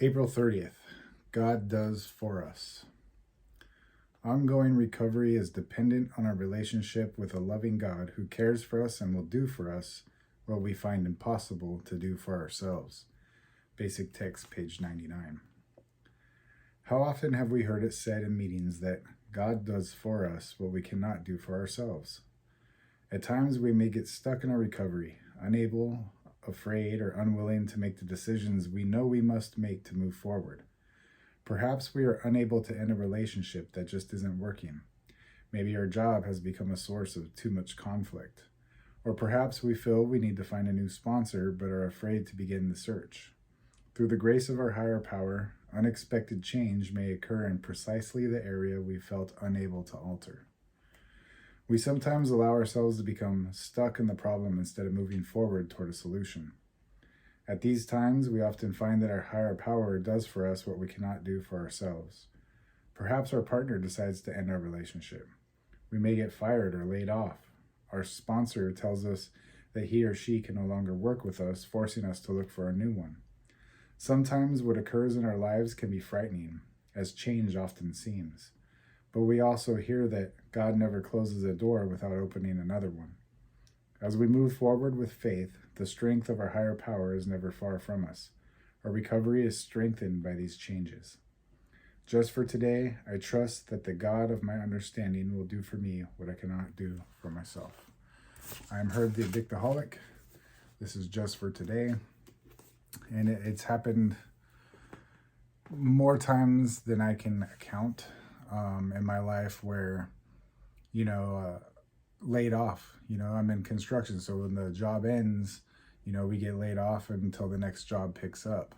April 30th, God does for us. Ongoing recovery is dependent on our relationship with a loving God who cares for us and will do for us what we find impossible to do for ourselves. Basic text, page 99. How often have we heard it said in meetings that God does for us what we cannot do for ourselves? At times we may get stuck in our recovery, unable, afraid, or unwilling to make the decisions we know we must make to move forward. Perhaps we are unable to end a relationship that just isn't working. Maybe our job has become a source of too much conflict. Or perhaps we feel we need to find a new sponsor but are afraid to begin the search. Through the grace of our higher power, unexpected change may occur in precisely the area we felt unable to alter. We sometimes allow ourselves to become stuck in the problem instead of moving forward toward a solution. At these times, we often find that our higher power does for us what we cannot do for ourselves. Perhaps our partner decides to end our relationship. We may get fired or laid off. Our sponsor tells us that he or she can no longer work with us, forcing us to look for a new one. Sometimes what occurs in our lives can be frightening, as change often seems. But we also hear that God never closes a door without opening another one. As we move forward with faith, the strength of our higher power is never far from us. Our recovery is strengthened by these changes. Just for today, I trust that the God of my understanding will do for me what I cannot do for myself. I am Herb the Addictaholic. This is Just for Today. And it's happened more times than I can count in my life where, laid off. I'm in construction, so when the job ends, we get laid off until the next job picks up.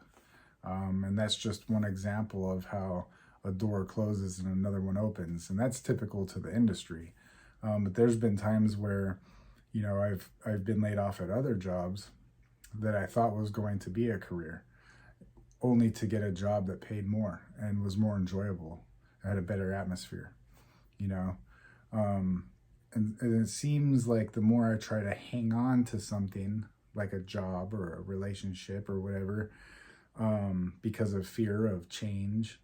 And that's just one example of how a door closes and another one opens. And that's typical to the industry. But there's been times where, I've been laid off at other jobs that I thought was going to be a career, only to get a job that paid more and was more enjoyable, had a better atmosphere, and it seems like the more I try to hang on to something like a job or a relationship or whatever, because of fear of change,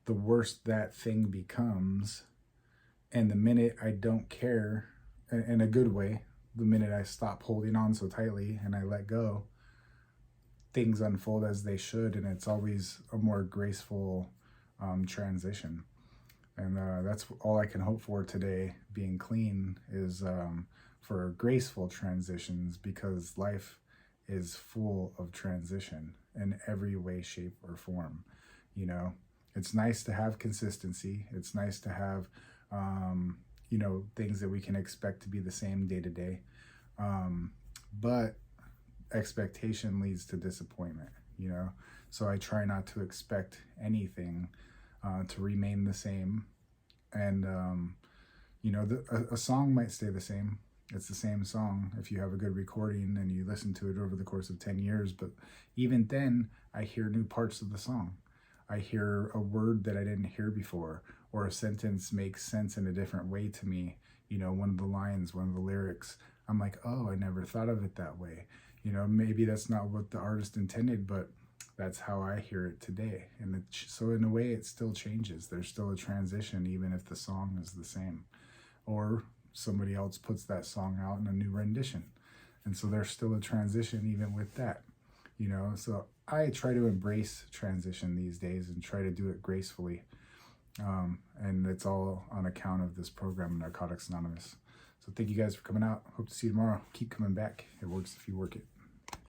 the worse that thing becomes. And the minute I don't care, in a good way, the minute I stop holding on so tightly and I let go, things unfold as they should, and it's always a more graceful transition. And that's all I can hope for today, being clean, is for graceful transitions, because life is full of transition in every way, shape, or form. It's nice to have consistency. It's nice to have, things that we can expect to be the same day to day. But expectation leads to disappointment, so I try not to expect anything to remain the same. And a song might stay the same. It's the same song if you have a good recording and you listen to it over the course of 10 years, but even then I hear new parts of the song. I hear a word that I didn't hear before, or a sentence makes sense in a different way to me. One of the lines, one of the lyrics, I'm like, oh, I never thought of it that way. Maybe that's not what the artist intended, but that's how I hear it today. And so in a way, it still changes. There's still a transition, even if the song is the same. Or somebody else puts that song out in a new rendition. And so there's still a transition even with that. So I try to embrace transition these days and try to do it gracefully. And it's all on account of this program, Narcotics Anonymous. So thank you guys for coming out. Hope to see you tomorrow. Keep coming back. It works if you work it.